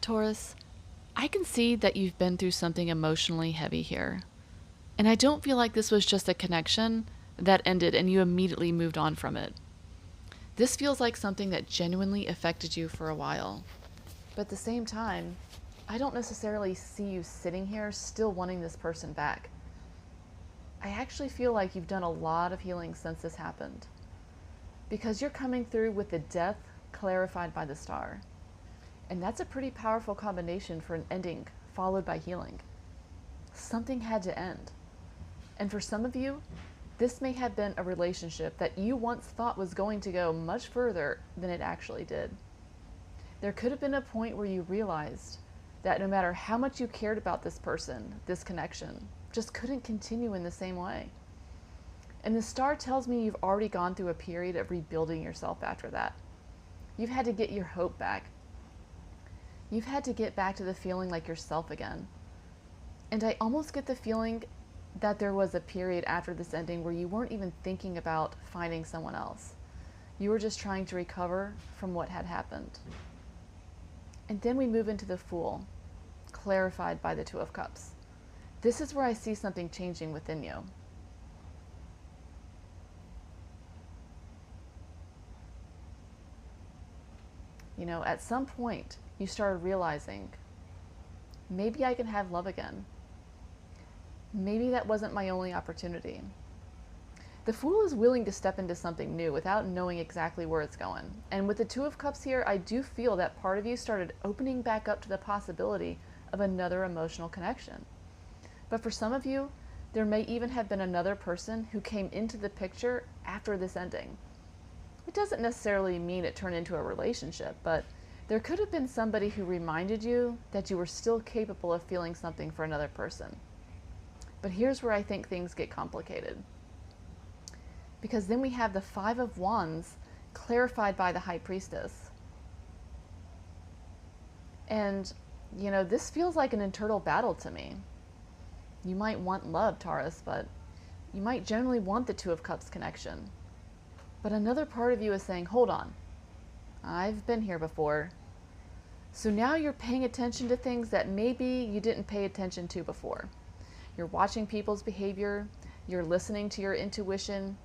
Taurus, I can see that you've been through something emotionally heavy here. And I don't feel like this was just a connection that ended and you immediately moved on from it. This feels like something that genuinely affected you for a while. But at the same time, I don't necessarily see you sitting here still wanting this person back. I actually feel like you've done a lot of healing since this happened. Because you're coming through with the death clarified by the star. And that's a pretty powerful combination for an ending followed by healing. Something had to end. And for some of you, this may have been a relationship that you once thought was going to go much further than it actually did. There could have been a point where you realized that no matter how much you cared about this person, this connection just couldn't continue in the same way. And the star tells me you've already gone through a period of rebuilding yourself after that. You've had to get your hope back. You've had to get back to the feeling like yourself again. And I almost get the feeling that there was a period after this ending where you weren't even thinking about finding someone else. You were just trying to recover from what had happened. And then we move into the Fool, clarified by the Two of Cups. This is where I see something changing within you. You know, at some point, you started realizing, maybe I can have love again. Maybe that wasn't my only opportunity. The Fool is willing to step into something new without knowing exactly where it's going. And with the Two of Cups here, I do feel that part of you started opening back up to the possibility of another emotional connection. But for some of you, there may even have been another person who came into the picture after this ending. It doesn't necessarily mean it turned into a relationship, but there could have been somebody who reminded you that you were still capable of feeling something for another person. But here's where I think things get complicated. Because then we have the Five of Wands clarified by the High Priestess. And, you know, this feels like an internal battle to me. You might want love, Taurus, but you might generally want the Two of Cups connection. But another part of you is saying, hold on, I've been here before. So now you're paying attention to things that maybe you didn't pay attention to before. You're watching people's behavior, you're listening to your intuition,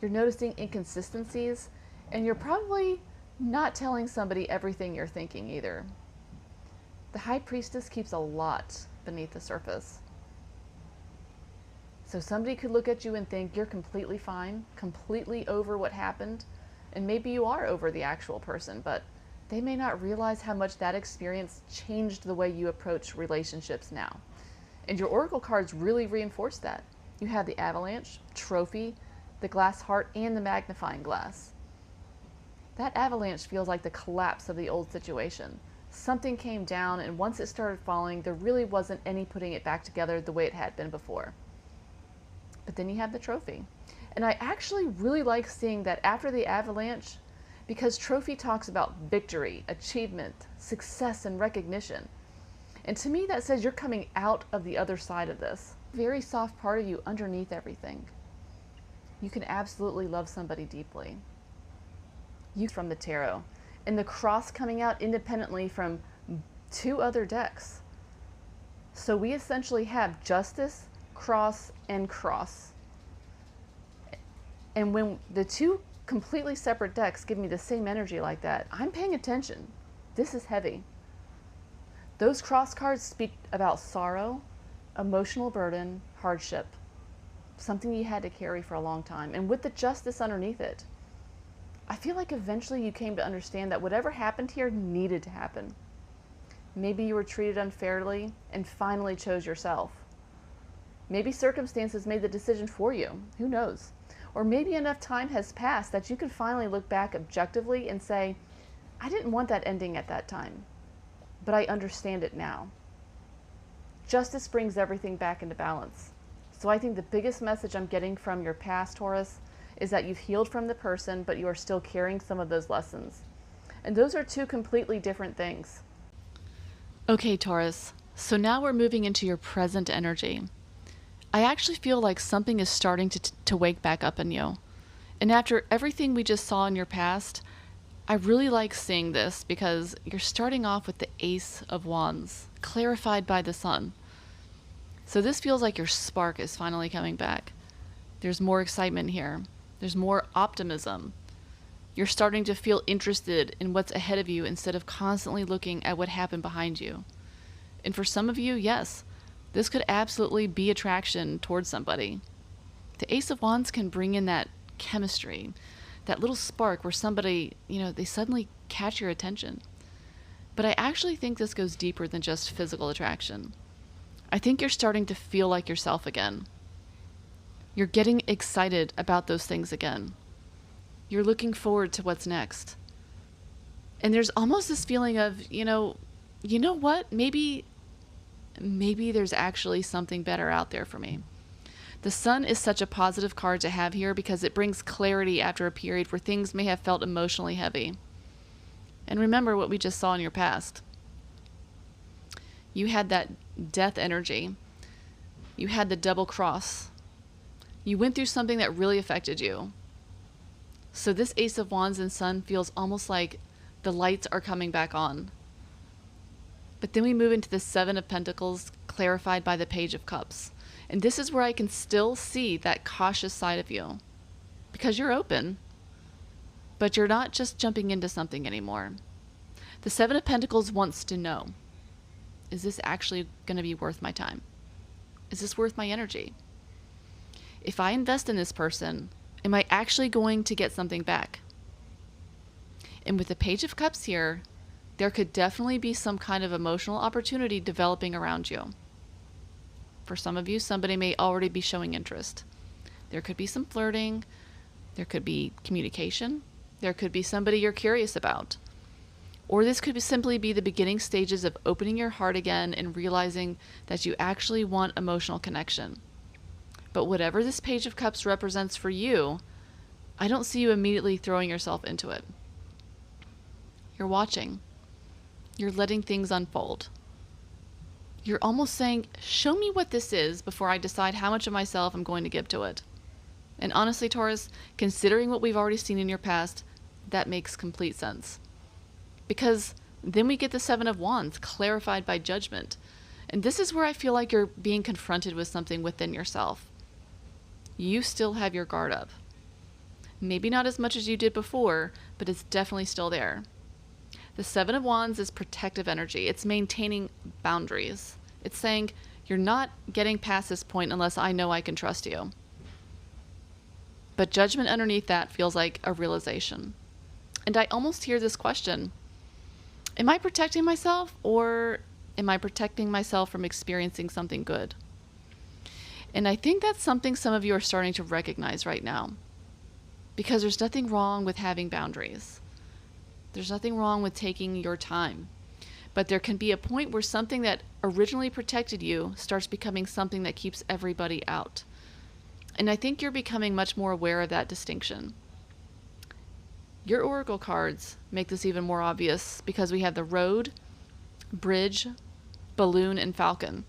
you're noticing inconsistencies, and you're probably not telling somebody everything you're thinking either. The High Priestess keeps a lot beneath the surface. So somebody could look at you and think you're completely fine, completely over what happened, and maybe you are over the actual person, but they may not realize how much that experience changed the way you approach relationships now. And your oracle cards really reinforce that. You have the Avalanche, Trophy, the Glass Heart, and the Magnifying Glass. That Avalanche feels like the collapse of the old situation. Something came down, and once it started falling, there really wasn't any putting it back together the way it had been before. But then you have the Trophy. And I actually really like seeing that after the Avalanche, because Trophy talks about victory, achievement, success, and recognition. And to me, that says you're coming out of the other side of this. Very soft part of you underneath everything. You can absolutely love somebody deeply. You from the tarot. And the cross coming out independently from two other decks. So we essentially have Justice, Cross, and Cross. And when the two completely separate decks give me the same energy like that, I'm paying attention. This is heavy. Those cross cards speak about sorrow, emotional burden, hardship, something you had to carry for a long time. And with the Justice underneath it, I feel like eventually you came to understand that whatever happened here needed to happen. Maybe you were treated unfairly and finally chose yourself. Maybe circumstances made the decision for you. Who knows? Or maybe enough time has passed that you can finally look back objectively and say, I didn't want that ending at that time, but I understand it now. Justice brings everything back into balance. So I think the biggest message I'm getting from your past, Taurus, is that you've healed from the person, but you are still carrying some of those lessons. And those are two completely different things. Okay, Taurus, so now we're moving into your present energy. I actually feel like something is starting to wake back up in you. And after everything we just saw in your past, I really like seeing this because you're starting off with the Ace of Wands, clarified by the Sun. So this feels like your spark is finally coming back. There's more excitement here. There's more optimism. You're starting to feel interested in what's ahead of you instead of constantly looking at what happened behind you. And for some of you, yes, this could absolutely be attraction towards somebody. The Ace of Wands can bring in that chemistry, that little spark where somebody, they suddenly catch your attention. But I actually think this goes deeper than just physical attraction. I think you're starting to feel like yourself again. You're getting excited about those things again. You're looking forward to what's next. And there's almost this feeling of, you know what? Maybe there's actually something better out there for me. The Sun is such a positive card to have here because it brings clarity after a period where things may have felt emotionally heavy. And remember what we just saw in your past. You had that death energy. You had the double cross. You went through something that really affected you. So this Ace of Wands and Sun feels almost like the lights are coming back on. But then we move into the Seven of Pentacles, clarified by the Page of Cups. And this is where I can still see that cautious side of you. Because you're open, but you're not just jumping into something anymore. The Seven of Pentacles wants to know, is this actually going to be worth my time? Is this worth my energy? If I invest in this person, am I actually going to get something back? And with the Page of Cups here, there could definitely be some kind of emotional opportunity developing around you. For some of you, somebody may already be showing interest. There could be some flirting. There could be communication. There could be somebody you're curious about. Or this could simply be the beginning stages of opening your heart again and realizing that you actually want emotional connection. But whatever this Page of Cups represents for you, I don't see you immediately throwing yourself into it. You're watching. You're letting things unfold. You're almost saying, show me what this is before I decide how much of myself I'm going to give to it. And honestly, Taurus, considering what we've already seen in your past, that makes complete sense. Because then we get the Seven of Wands, clarified by Judgment. And this is where I feel like you're being confronted with something within yourself. You still have your guard up. Maybe not as much as you did before, but it's definitely still there. The Seven of Wands is protective energy. It's maintaining boundaries. It's saying, you're not getting past this point unless I know I can trust you. But Judgment underneath that feels like a realization. And I almost hear this question, am I protecting myself, or am I protecting myself from experiencing something good? And I think that's something some of you are starting to recognize right now. Because there's nothing wrong with having boundaries. There's nothing wrong with taking your time. But there can be a point where something that originally protected you starts becoming something that keeps everybody out. And I think you're becoming much more aware of that distinction. Your oracle cards make this even more obvious because we have the Road, Bridge, Balloon, and Falcon.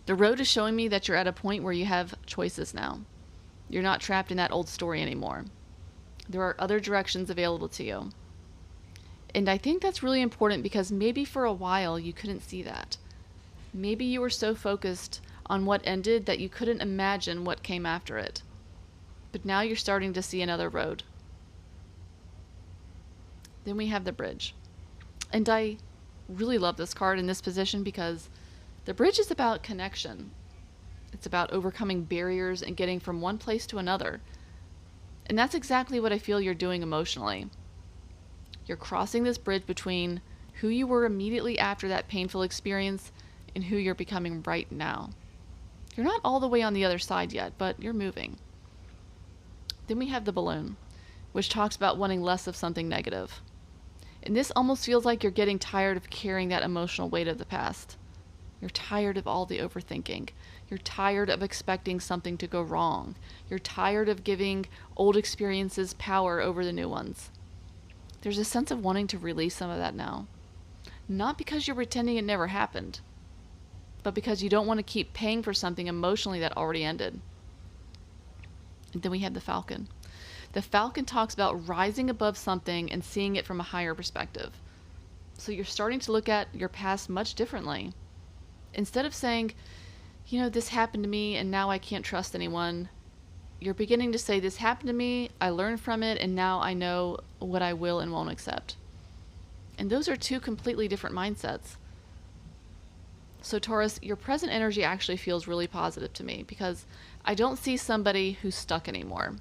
The Road is showing me that you're at a point where you have choices now. You're not trapped in that old story anymore. There are other directions available to you. And I think that's really important because maybe for a while you couldn't see that. Maybe you were so focused on what ended that you couldn't imagine what came after it. But now you're starting to see another road. Then we have the Bridge. And I really love this card in this position because the Bridge is about connection. It's about overcoming barriers and getting from one place to another. And that's exactly what I feel you're doing emotionally. You're crossing this bridge between who you were immediately after that painful experience and who you're becoming right now. You're not all the way on the other side yet, but you're moving. Then we have the Balloon, which talks about wanting less of something negative. And this almost feels like you're getting tired of carrying that emotional weight of the past. You're tired of all the overthinking. You're tired of expecting something to go wrong. You're tired of giving old experiences power over the new ones. There's a sense of wanting to release some of that now. Not because you're pretending it never happened, but because you don't want to keep paying for something emotionally that already ended. And then we have the Falcon. The Falcon talks about rising above something and seeing it from a higher perspective. So you're starting to look at your past much differently. Instead of saying, this happened to me and now I can't trust anyone, you're beginning to say, this happened to me, I learned from it, and now I know what I will and won't accept. And those are two completely different mindsets. So Taurus, your present energy actually feels really positive to me because I don't see somebody who's stuck anymore.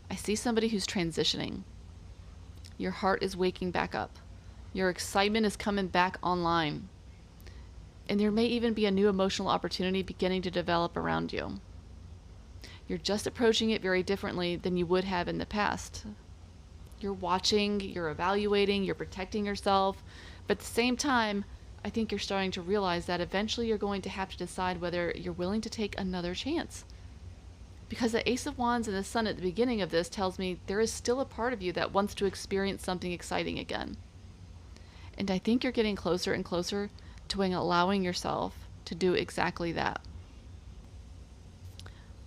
I see somebody who's transitioning. Your heart is waking back up. Your excitement is coming back online. And there may even be a new emotional opportunity beginning to develop around you. You're just approaching it very differently than you would have in the past. You're watching, you're evaluating, you're protecting yourself, but at the same time, I think you're starting to realize that eventually you're going to have to decide whether you're willing to take another chance. Because the Ace of Wands and the Sun at the beginning of this tells me there is still a part of you that wants to experience something exciting again. And I think you're getting closer and closer to allowing yourself to do exactly that.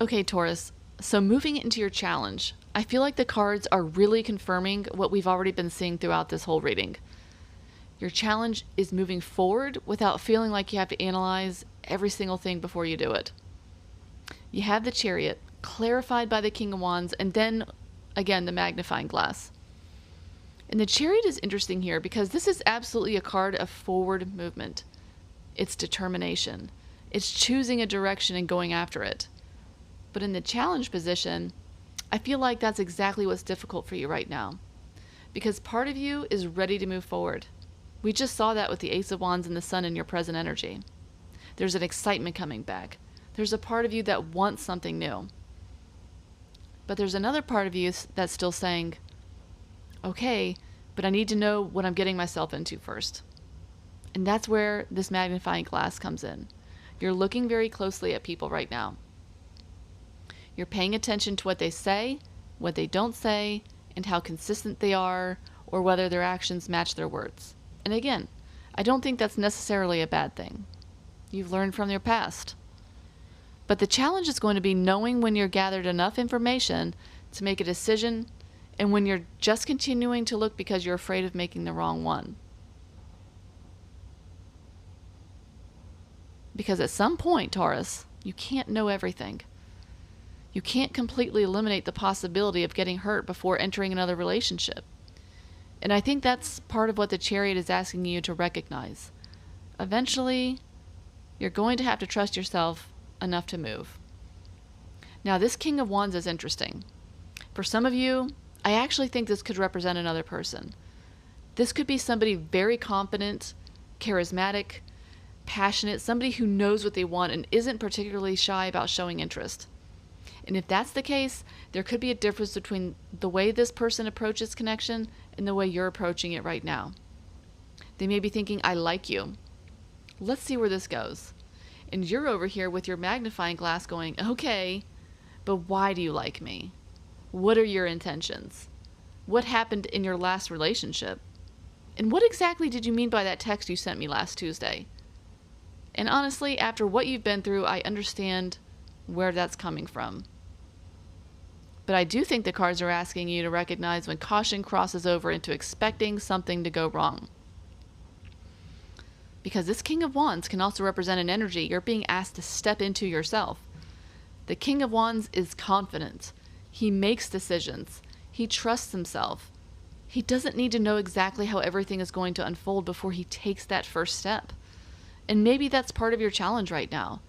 Okay, Taurus, so moving into your challenge, I feel like the cards are really confirming what we've already been seeing throughout this whole reading. Your challenge is moving forward without feeling like you have to analyze every single thing before you do it. You have the Chariot, clarified by the King of Wands, and then, again, the magnifying glass. And the Chariot is interesting here because this is absolutely a card of forward movement. It's determination. It's choosing a direction and going after it. But in the challenge position, I feel like that's exactly what's difficult for you right now. Because part of you is ready to move forward. We just saw that with the Ace of Wands and the Sun in your present energy. There's an excitement coming back. There's a part of you that wants something new. But there's another part of you that's still saying, okay, but I need to know what I'm getting myself into first. And that's where this magnifying glass comes in. You're looking very closely at people right now. You're paying attention to what they say, what they don't say, and how consistent they are, or whether their actions match their words. And again, I don't think that's necessarily a bad thing. You've learned from your past. But the challenge is going to be knowing when you're gathered enough information to make a decision and when you're just continuing to look because you're afraid of making the wrong one. Because at some point, Taurus, you can't know everything. You can't completely eliminate the possibility of getting hurt before entering another relationship. And I think that's part of what the Chariot is asking you to recognize. Eventually, you're going to have to trust yourself enough to move. Now, this King of Wands is interesting. For some of you, I actually think this could represent another person. This could be somebody very confident, charismatic, passionate, somebody who knows what they want and isn't particularly shy about showing interest. And if that's the case, there could be a difference between the way this person approaches connection and the way you're approaching it right now. They may be thinking, I like you. Let's see where this goes. And you're over here with your magnifying glass going, okay, but why do you like me? What are your intentions? What happened in your last relationship? And what exactly did you mean by that text you sent me last Tuesday? And honestly, after what you've been through, I understand where that's coming from. But I do think the cards are asking you to recognize when caution crosses over into expecting something to go wrong. Because this King of Wands can also represent an energy you're being asked to step into yourself. The King of Wands is confident. He makes decisions. He trusts himself. He doesn't need to know exactly how everything is going to unfold before he takes that first step. And maybe that's part of your challenge right now.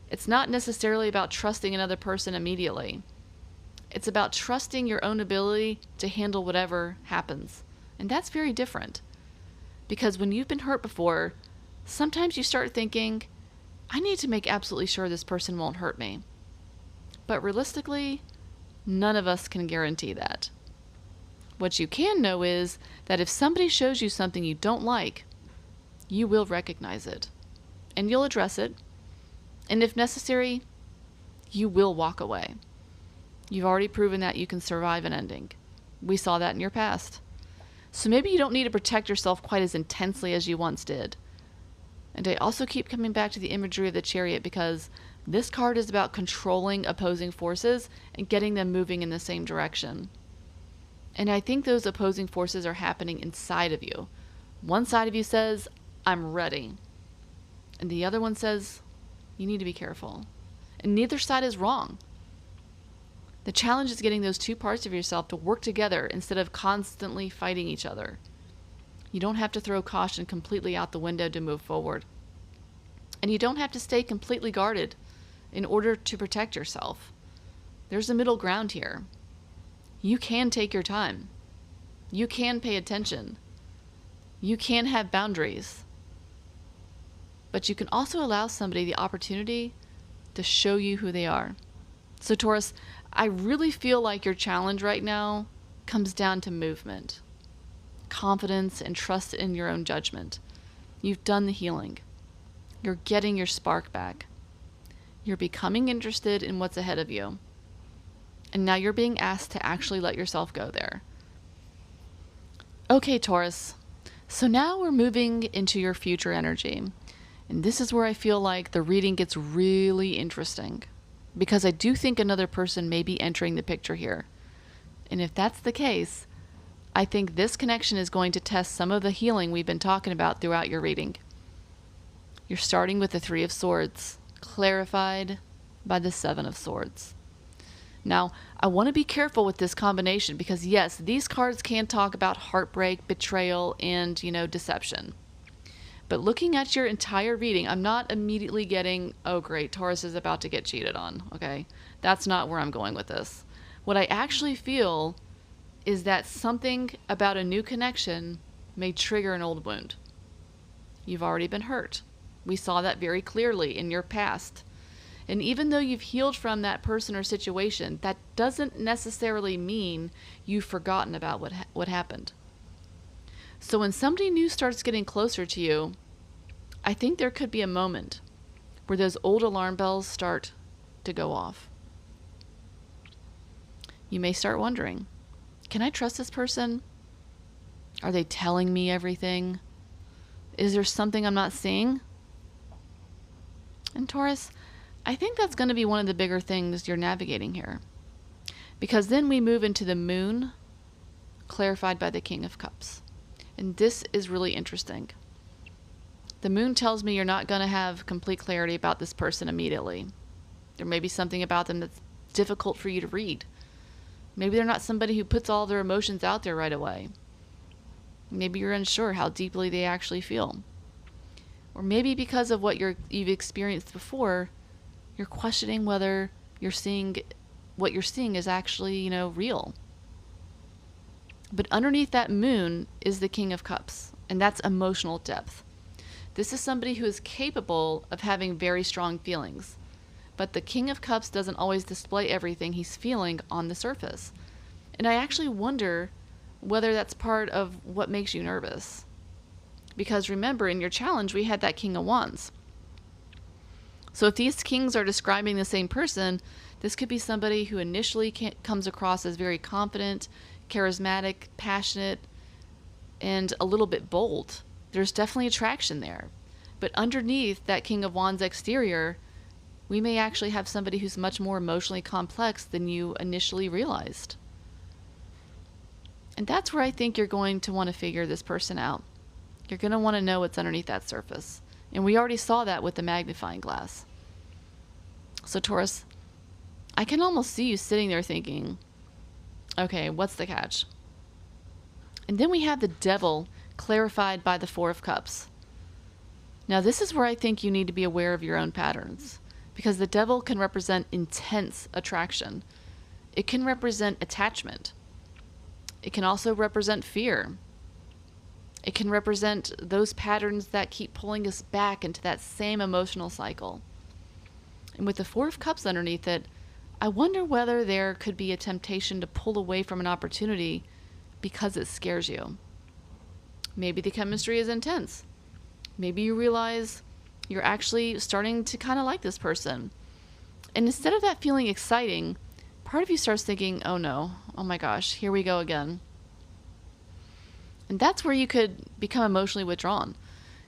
It's not necessarily about trusting another person immediately. It's about trusting your own ability to handle whatever happens. And that's very different. Because when you've been hurt before, sometimes you start thinking, I need to make absolutely sure this person won't hurt me. But realistically, none of us can guarantee that. What you can know is that if somebody shows you something you don't like, you will recognize it. And you'll address it. And if necessary, you will walk away. You've already proven that you can survive an ending. We saw that in your past. So maybe you don't need to protect yourself quite as intensely as you once did. And I also keep coming back to the imagery of the Chariot because This card is about controlling opposing forces and getting them moving in the same direction. And I think those opposing forces are happening inside of you. One side of you says, I'm ready. And the other one says, you need to be careful. And neither side is wrong. The challenge is getting those two parts of yourself to work together instead of constantly fighting each other. You don't have to throw caution completely out the window to move forward. And you don't have to stay completely guarded in order to protect yourself. There's a middle ground here. You can take your time. You can pay attention. You can have boundaries. But you can also allow somebody the opportunity to show you who they are. So Taurus, I really feel like your challenge right now comes down to movement, confidence, and trust in your own judgment. You've done the healing. You're getting your spark back. You're becoming interested in what's ahead of you. And now you're being asked to actually let yourself go there. Okay, Taurus. So now we're moving into your future energy. And this is where I feel like the reading gets really interesting, because I do think another person may be entering the picture here. And if that's the case, I think this connection is going to test some of the healing we've been talking about throughout your reading. You're starting with the Three of Swords, clarified by the Seven of Swords. Now, I want to be careful with this combination because, yes, these cards can talk about heartbreak, betrayal, and, deception. But looking at your entire reading, I'm not immediately getting, oh great, Taurus is about to get cheated on, okay? That's not where I'm going with this. What I actually feel is that something about a new connection may trigger an old wound. You've already been hurt. We saw that very clearly in your past. And even though you've healed from that person or situation, that doesn't necessarily mean you've forgotten about what happened. So when somebody new starts getting closer to you, I think there could be a moment where those old alarm bells start to go off. You may start wondering, can I trust this person? Are they telling me everything? Is there something I'm not seeing? And Taurus, I think that's going to be one of the bigger things you're navigating here. Because then we move into the Moon, clarified by the King of Cups. And this is really interesting. The Moon tells me you're not going to have complete clarity about this person immediately. There may be something about them that's difficult for you to read. Maybe they're not somebody who puts all their emotions out there right away. Maybe you're unsure how deeply they actually feel. Or maybe because of what you've experienced before, you're questioning whether what you're seeing is actually, real. But underneath that Moon is the King of Cups, and that's emotional depth. This is somebody who is capable of having very strong feelings. But the King of Cups doesn't always display everything he's feeling on the surface. And I actually wonder whether that's part of what makes you nervous. Because remember, in your challenge, we had that King of Wands. So if these kings are describing the same person, this could be somebody who initially comes across as very confident, charismatic, passionate, and a little bit bold. There's definitely attraction there. But underneath that King of Wands exterior, we may actually have somebody who's much more emotionally complex than you initially realized. And that's where I think you're going to want to figure this person out. You're going to want to know what's underneath that surface. And we already saw that with the magnifying glass. So Taurus, I can almost see you sitting there thinking, okay, what's the catch? And then we have the Devil, clarified by the Four of Cups. Now this is where I think you need to be aware of your own patterns, because the Devil can represent intense attraction. It can represent attachment. It can also represent fear. It can represent those patterns that keep pulling us back into that same emotional cycle. And with the Four of Cups underneath it, I wonder whether there could be a temptation to pull away from an opportunity because it scares you. Maybe the chemistry is intense. Maybe you realize you're actually starting to kind of like this person. And instead of that feeling exciting, part of you starts thinking, oh no, oh my gosh, here we go again. And that's where you could become emotionally withdrawn.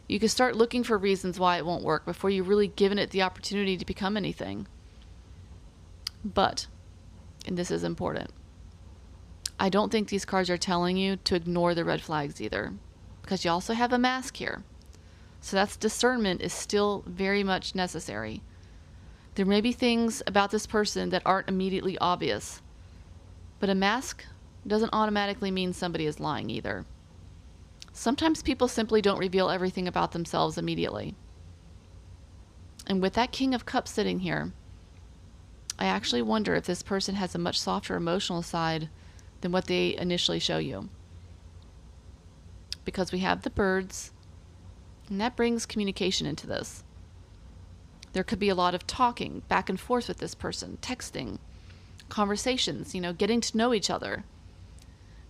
You can start looking for reasons why it won't work before you've really given it the opportunity to become anything. But, and this is important, I don't think these cards are telling you to ignore the red flags either, because you also have a mask here. So that's discernment is still very much necessary. There may be things about this person that aren't immediately obvious, but a mask doesn't automatically mean somebody is lying either. Sometimes people simply don't reveal everything about themselves immediately. And with that King of Cups sitting here, I actually wonder if this person has a much softer emotional side than what they initially show you. Because we have the birds, and that brings communication into this. There could be a lot of talking back and forth with this person, texting, conversations, getting to know each other.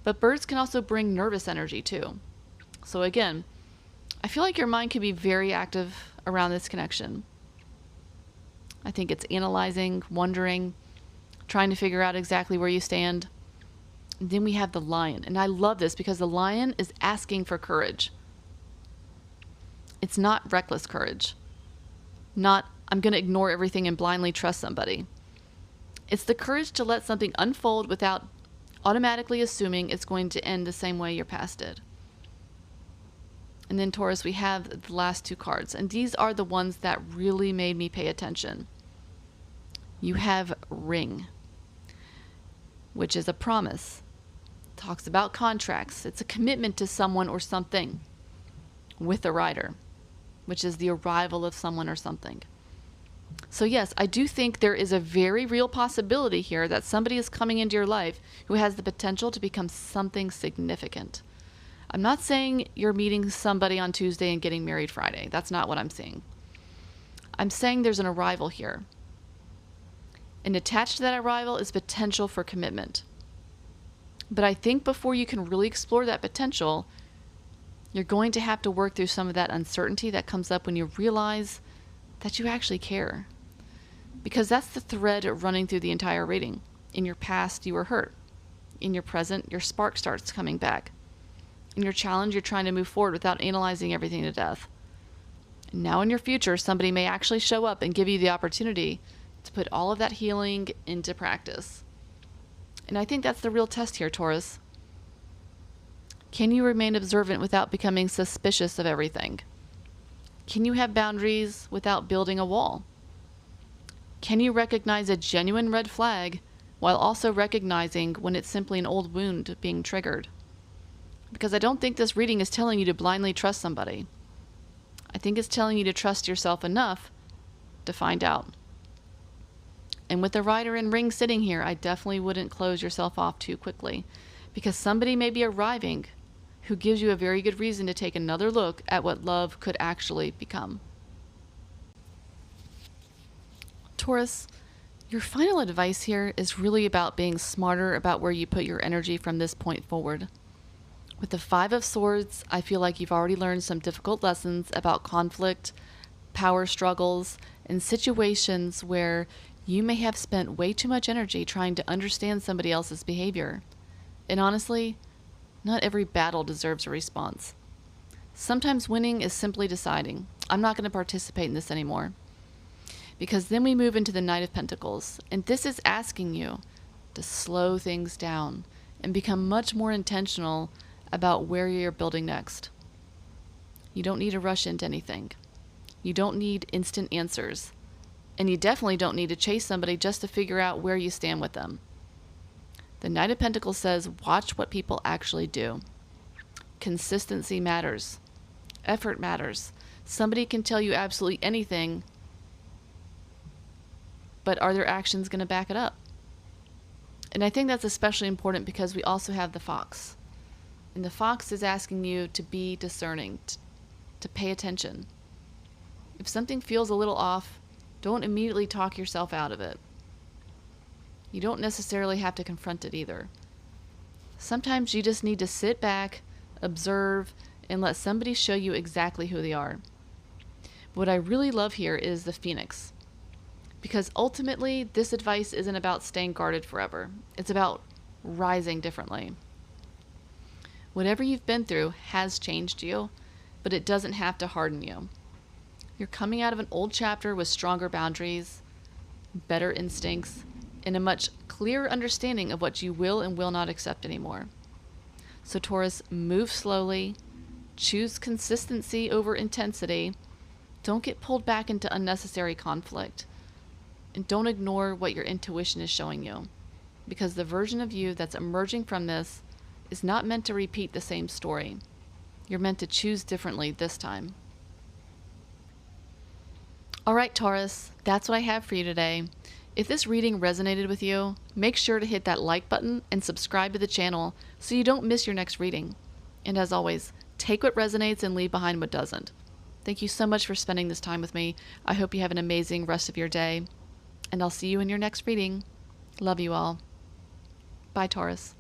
But birds can also bring nervous energy too. So again, I feel like your mind can be very active around this connection. I think it's analyzing, wondering, trying to figure out exactly where you stand. And then we have the lion. And I love this because the lion is asking for courage. It's not reckless courage. Not, I'm going to ignore everything and blindly trust somebody. It's the courage to let something unfold without automatically assuming it's going to end the same way your past did. And then Taurus, we have the last two cards. And these are the ones that really made me pay attention. You have ring, which is a promise. It talks about contracts. It's a commitment to someone or something with the rider, which is the arrival of someone or something. So yes, I do think there is a very real possibility here that somebody is coming into your life who has the potential to become something significant. I'm not saying you're meeting somebody on Tuesday and getting married Friday. That's not what I'm saying. I'm saying there's an arrival here. And attached to that arrival is potential for commitment. But I think before you can really explore that potential, you're going to have to work through some of that uncertainty that comes up when you realize that you actually care. Because that's the thread running through the entire reading. In your past, you were hurt. In your present, your spark starts coming back. In your challenge, you're trying to move forward without analyzing everything to death. And now in your future, somebody may actually show up and give you the opportunity to put all of that healing into practice. And I think that's the real test here, Taurus. Can you remain observant without becoming suspicious of everything? Can you have boundaries without building a wall? Can you recognize a genuine red flag while also recognizing when it's simply an old wound being triggered? Because I don't think this reading is telling you to blindly trust somebody. I think it's telling you to trust yourself enough to find out. And with the rider and ring sitting here, I definitely wouldn't close yourself off too quickly, because somebody may be arriving who gives you a very good reason to take another look at what love could actually become. Taurus, your final advice here is really about being smarter about where you put your energy from this point forward. With the Five of Swords, I feel like you've already learned some difficult lessons about conflict, power struggles, and situations where you may have spent way too much energy trying to understand somebody else's behavior. And honestly, not every battle deserves a response. Sometimes winning is simply deciding, I'm not going to participate in this anymore. Because then we move into the Knight of Pentacles, and this is asking you to slow things down and become much more intentional about where you're building next. You don't need to rush into anything. You don't need instant answers. And you definitely don't need to chase somebody just to figure out where you stand with them. The Knight of Pentacles says, watch what people actually do. Consistency matters. Effort matters. Somebody can tell you absolutely anything, but are their actions going to back it up? And I think that's especially important because we also have the Fox. And the Fox is asking you to be discerning, to pay attention. If something feels a little off, don't immediately talk yourself out of it. You don't necessarily have to confront it either. Sometimes you just need to sit back, observe, and let somebody show you exactly who they are. What I really love here is the Phoenix. Because ultimately, this advice isn't about staying guarded forever. It's about rising differently. Whatever you've been through has changed you, but it doesn't have to harden you. You're coming out of an old chapter with stronger boundaries, better instincts, and a much clearer understanding of what you will and will not accept anymore. So, Taurus, move slowly, choose consistency over intensity, don't get pulled back into unnecessary conflict, and don't ignore what your intuition is showing you, because the version of you that's emerging from this is not meant to repeat the same story. You're meant to choose differently this time. All right, Taurus, that's what I have for you today. If this reading resonated with you, make sure to hit that like button and subscribe to the channel so you don't miss your next reading. And as always, take what resonates and leave behind what doesn't. Thank you so much for spending this time with me. I hope you have an amazing rest of your day. And I'll see you in your next reading. Love you all. Bye, Taurus.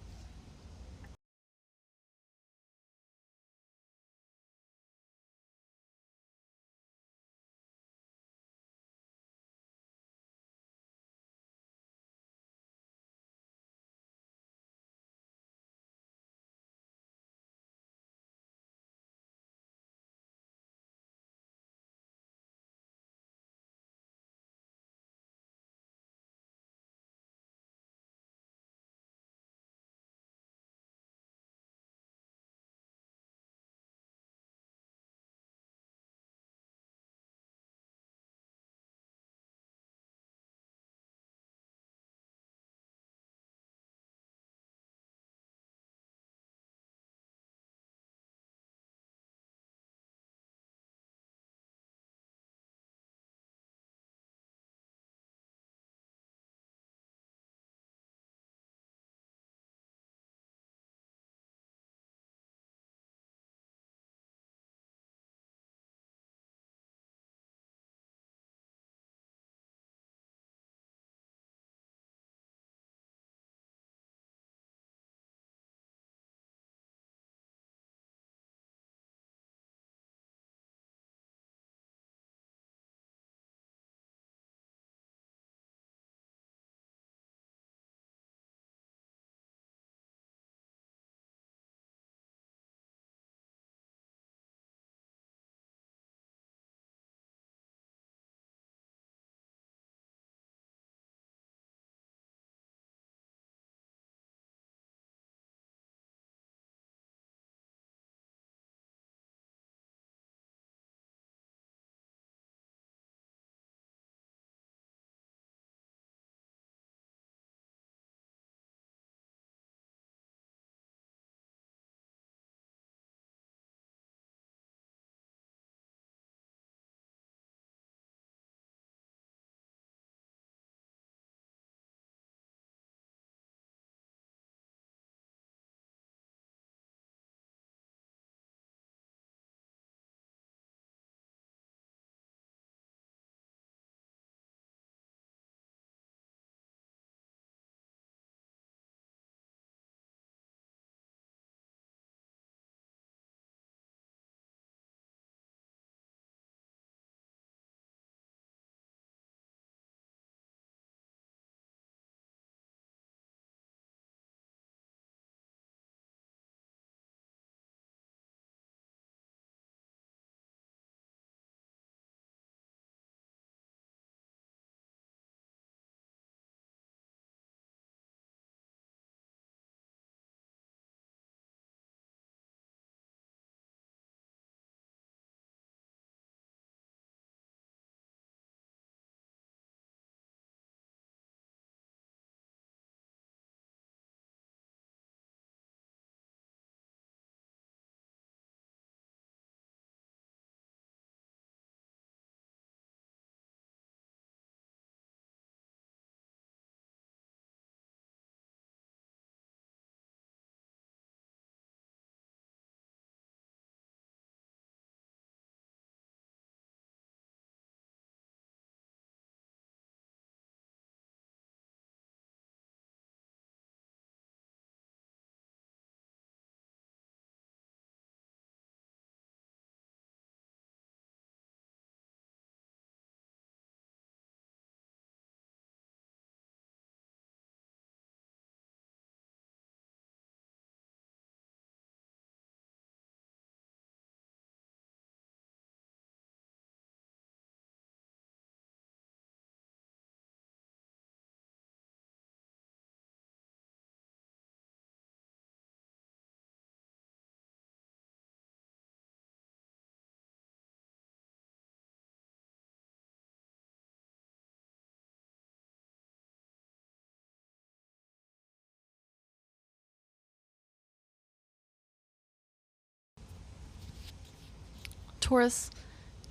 Taurus,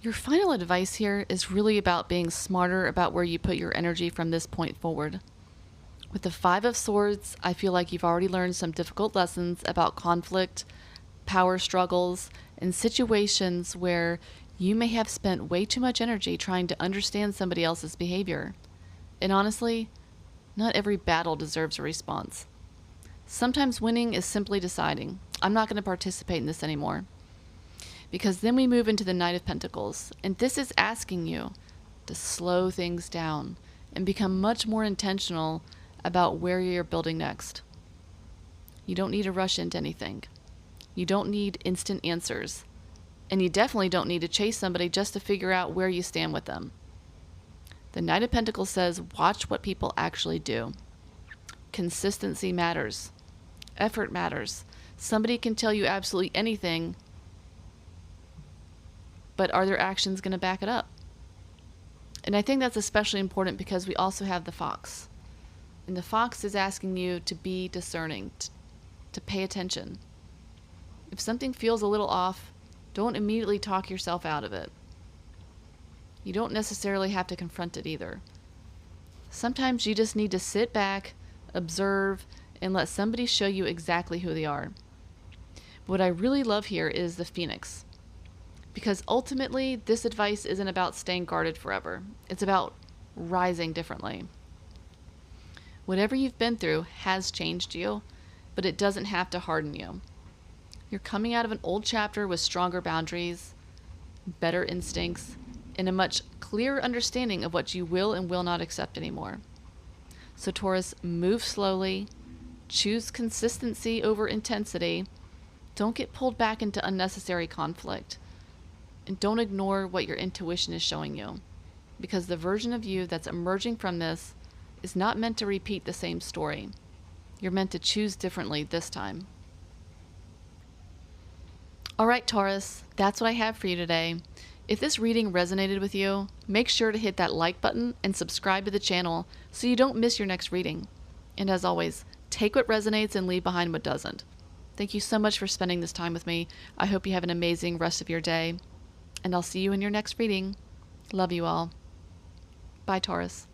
your final advice here is really about being smarter about where you put your energy from this point forward. With the Five of Swords, I feel like you've already learned some difficult lessons about conflict, power struggles, and situations where you may have spent way too much energy trying to understand somebody else's behavior. And honestly, not every battle deserves a response. Sometimes winning is simply deciding, I'm not going to participate in this anymore. Because then we move into the Knight of Pentacles, and this is asking you to slow things down and become much more intentional about where you're building next. You don't need to rush into anything. You don't need instant answers. And you definitely don't need to chase somebody just to figure out where you stand with them. The Knight of Pentacles says, watch what people actually do. Consistency matters. Effort matters. Somebody can tell you absolutely anything, but are their actions going to back it up? And I think that's especially important because we also have the Fox. And the Fox is asking you to be discerning, to pay attention. If something feels a little off, don't immediately talk yourself out of it. You don't necessarily have to confront it either. Sometimes you just need to sit back, observe, and let somebody show you exactly who they are. What I really love here is the Phoenix. Because ultimately, this advice isn't about staying guarded forever. It's about rising differently. Whatever you've been through has changed you, but it doesn't have to harden you. You're coming out of an old chapter with stronger boundaries, better instincts, and a much clearer understanding of what you will and will not accept anymore. So Taurus, move slowly, choose consistency over intensity, don't get pulled back into unnecessary conflict, and don't ignore what your intuition is showing you, because the version of you that's emerging from this is not meant to repeat the same story. You're meant to choose differently this time. All right, Taurus, that's what I have for you today. If this reading resonated with you, make sure to hit that like button and subscribe to the channel so you don't miss your next reading. And as always, take what resonates and leave behind what doesn't. Thank you so much for spending this time with me. I hope you have an amazing rest of your day. And I'll see you in your next reading. Love you all. Bye, Taurus.